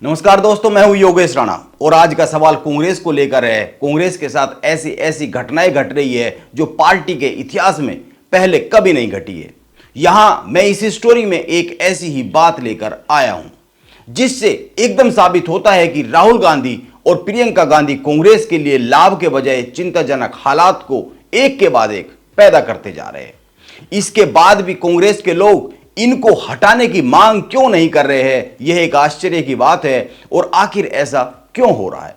नमस्कार दोस्तों, मैं हूं योगेश राणा और आज का सवाल कांग्रेस को लेकर है। कांग्रेस के साथ ऐसी ऐसी घटनाएं घट रही है जो पार्टी के इतिहास में पहले कभी नहीं घटी है। यहां मैं इस स्टोरी में एक ऐसी ही बात लेकर आया हूं जिससे एकदम साबित होता है कि राहुल गांधी और प्रियंका गांधी कांग्रेस के लिए लाभ के बजाय चिंताजनक हालात को एक के बाद एक पैदा करते जा रहे हैं। इसके बाद भी कांग्रेस के लोग इनको हटाने की मांग क्यों नहीं कर रहे हैं, यह एक आश्चर्य की बात है। और आखिर ऐसा क्यों हो रहा है,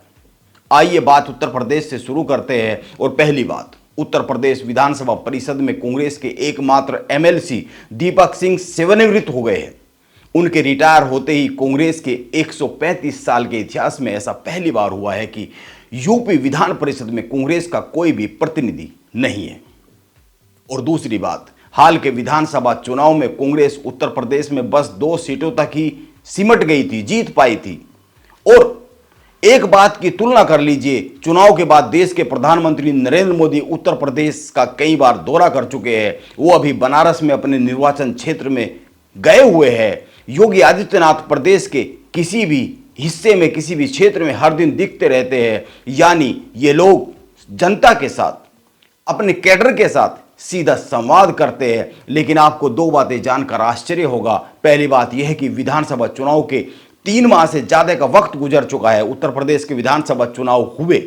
आइए बात उत्तर प्रदेश से शुरू करते हैं। और पहली बात, उत्तर प्रदेश विधानसभा परिषद में कांग्रेस के एकमात्र एमएलसी दीपक सिंह सेवानिवृत्त हो गए हैं। उनके रिटायर होते ही कांग्रेस के 135 साल के इतिहास में ऐसा पहली बार हुआ है कि यूपी विधान परिषद में कांग्रेस का कोई भी प्रतिनिधि नहीं है। और दूसरी बात, हाल के विधानसभा चुनाव में कांग्रेस उत्तर प्रदेश में बस 2 सीटों तक ही सिमट गई थी, जीत पाई थी। और एक बात की तुलना कर लीजिए, चुनाव के बाद देश के प्रधानमंत्री नरेंद्र मोदी उत्तर प्रदेश का कई बार दौरा कर चुके हैं। वो अभी बनारस में अपने निर्वाचन क्षेत्र में गए हुए हैं। योगी आदित्यनाथ प्रदेश के किसी भी हिस्से में, किसी भी क्षेत्र में हर दिन दिखते रहते हैं। यानी ये लोग जनता के साथ, अपने कैडर के साथ सीधा संवाद करते हैं। लेकिन आपको 2 बातें जानकर आश्चर्य होगा। पहली बात यह है कि विधानसभा चुनाव के 3 माह से ज्यादा का वक्त गुजर चुका है। उत्तर प्रदेश के विधानसभा चुनाव हुए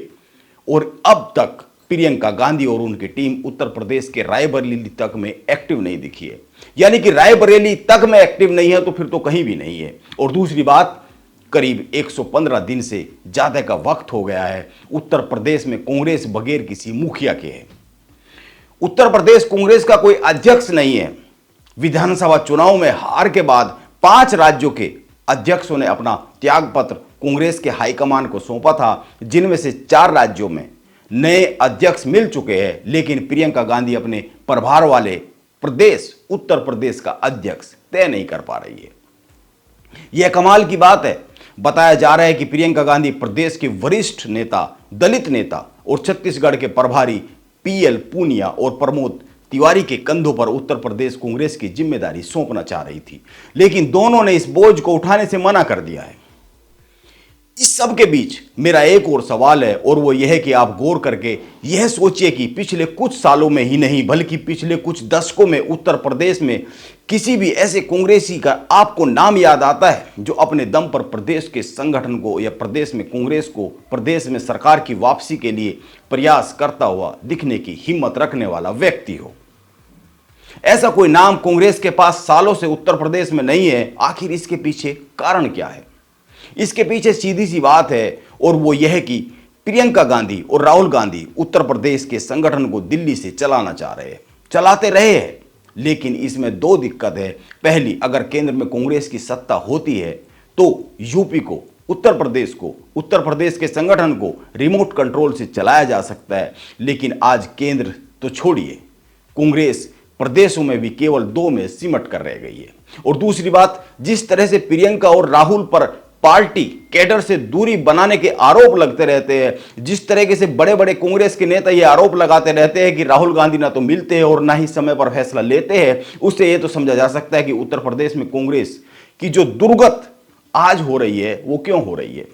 और अब तक प्रियंका गांधी और उनकी टीम उत्तर प्रदेश के रायबरेली तक में एक्टिव नहीं दिखी है। यानी कि रायबरेली तक में एक्टिव नहीं है तो फिर तो कहीं भी नहीं है। और दूसरी बात, करीब 115 दिन से ज्यादा का वक्त हो गया है उत्तर प्रदेश में कांग्रेस बगैर किसी मुखिया के है। उत्तर प्रदेश कांग्रेस का कोई अध्यक्ष नहीं है। विधानसभा चुनाव में हार के बाद 5 राज्यों के अध्यक्षों ने अपना त्यागपत्र कांग्रेस के हाईकमान को सौंपा था, जिनमें से 4 राज्यों में नए अध्यक्ष मिल चुके हैं। लेकिन प्रियंका गांधी अपने प्रभार वाले प्रदेश उत्तर प्रदेश का अध्यक्ष तय नहीं कर पा रही है। यह कमाल की बात है। बताया जा रहा है कि प्रियंका गांधी प्रदेश के वरिष्ठ नेता, दलित नेता और छत्तीसगढ़ के प्रभारी पीएल पूनिया और प्रमोद तिवारी के कंधों पर उत्तर प्रदेश कांग्रेस की जिम्मेदारी सौंपना चाह रही थी, लेकिन दोनों ने इस बोझ को उठाने से मना कर दिया है। इस सब के बीच मेरा एक और सवाल है, और वो यह है कि आप गौर करके यह सोचिए कि पिछले कुछ सालों में ही नहीं बल्कि पिछले कुछ दशकों में उत्तर प्रदेश में किसी भी ऐसे कांग्रेसी का आपको नाम याद आता है जो अपने दम पर प्रदेश के संगठन को या प्रदेश में कांग्रेस को, प्रदेश में सरकार की वापसी के लिए प्रयास करता हुआ दिखने की हिम्मत रखने वाला व्यक्ति हो? ऐसा कोई नाम कांग्रेस के पास सालों से उत्तर प्रदेश में नहीं है। आखिर इसके पीछे कारण क्या है? इसके पीछे सीधी सी बात है, और वो यह है कि प्रियंका गांधी और राहुल गांधी उत्तर प्रदेश के संगठन को दिल्ली से चलाना चाह रहे हैं, चलाते रहे हैं। लेकिन इसमें 2 दिक्कत है। पहली, अगर केंद्र में कांग्रेस की सत्ता होती है तो यूपी को, उत्तर प्रदेश को, उत्तर प्रदेश के संगठन को रिमोट कंट्रोल से चलाया जा सकता है। लेकिन आज केंद्र तो छोड़िए, कांग्रेस प्रदेशों में भी केवल 2 में सिमट कर रह गई है। और दूसरी बात, जिस तरह से प्रियंका और राहुल पर पार्टी कैडर से दूरी बनाने के आरोप लगते रहते हैं, जिस तरीके से बड़े बड़े कांग्रेस के नेता ये आरोप लगाते रहते हैं कि राहुल गांधी ना तो मिलते हैं और ना ही समय पर फैसला लेते हैं, उससे ये तो समझा जा सकता है कि उत्तर प्रदेश में कांग्रेस की जो दुर्गत आज हो रही है वो क्यों हो रही है।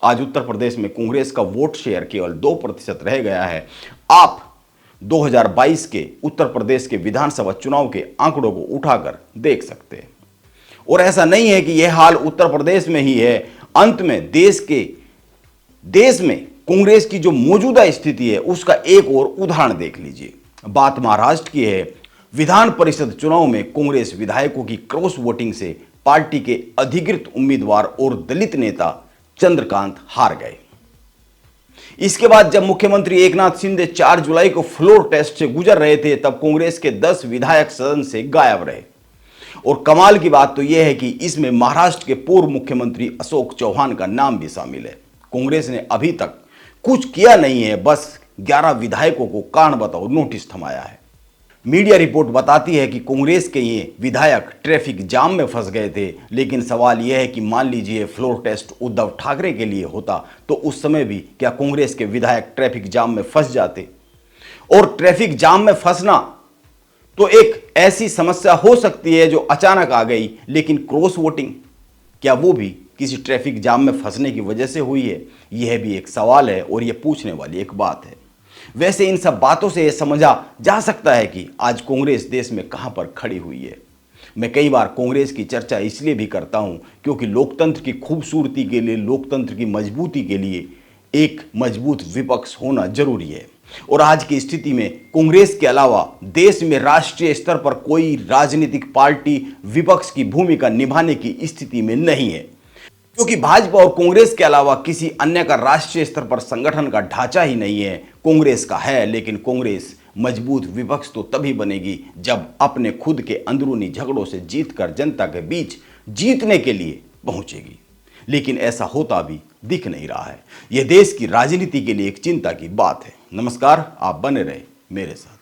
आज उत्तर प्रदेश में कांग्रेस का वोट शेयर केवल 2% रह गया है। आप 2022 के उत्तर प्रदेश के विधानसभा चुनाव के आंकड़ों को उठाकर देख सकते हैं। और ऐसा नहीं है कि यह हाल उत्तर प्रदेश में ही है। अंत में देश में कांग्रेस की जो मौजूदा स्थिति है उसका एक और उदाहरण देख लीजिए। बात महाराष्ट्र की है। विधान परिषद चुनाव में कांग्रेस विधायकों की क्रॉस वोटिंग से पार्टी के अधिकृत उम्मीदवार और दलित नेता चंद्रकांत हार गए। इसके बाद जब मुख्यमंत्री एकनाथ शिंदे 4 जुलाई को फ्लोर टेस्ट से गुजर रहे थे, तब कांग्रेस के 10 विधायक सदन से गायब रहे। और कमाल की बात तो यह है कि इसमें महाराष्ट्र के पूर्व मुख्यमंत्री अशोक चौहान का नाम भी शामिल है। कांग्रेस ने अभी तक कुछ किया नहीं है, बस 11 विधायकों को कारण बताओ नोटिस थमाया है। मीडिया रिपोर्ट बताती है कि कांग्रेस के ये विधायक ट्रैफिक जाम में फंस गए थे। लेकिन सवाल यह है कि मान लीजिए फ्लोर टेस्ट उद्धव ठाकरे के लिए होता तो उस समय भी क्या कांग्रेस के विधायक ट्रैफिक जाम में फंस जाते? और ट्रैफिक जाम में फंसना तो एक ऐसी समस्या हो सकती है जो अचानक आ गई, लेकिन क्रॉस वोटिंग क्या वो भी किसी ट्रैफिक जाम में फंसने की वजह से हुई है? यह भी एक सवाल है और यह पूछने वाली एक बात है। वैसे इन सब बातों से यह समझा जा सकता है कि आज कांग्रेस देश में कहां पर खड़ी हुई है। मैं कई बार कांग्रेस की चर्चा इसलिए भी करता हूं क्योंकि लोकतंत्र की खूबसूरती के लिए, लोकतंत्र की मजबूती के लिए एक मजबूत विपक्ष होना जरूरी है। और आज की स्थिति में कांग्रेस के अलावा देश में राष्ट्रीय स्तर पर कोई राजनीतिक पार्टी विपक्ष की भूमिका निभाने की स्थिति में नहीं है, क्योंकि भाजपा और कांग्रेस के अलावा किसी अन्य का राष्ट्रीय स्तर पर संगठन का ढांचा ही नहीं है। कांग्रेस का है, लेकिन कांग्रेस मजबूत विपक्ष तो तभी बनेगी जब अपने खुद के अंदरूनी झगड़ों से जीतकर जनता के बीच जीतने के लिए पहुंचेगी। लेकिन ऐसा होता भी दिख नहीं रहा है। यह देश की राजनीति के लिए एक चिंता की बात है। नमस्कार, आप बने रहे मेरे साथ।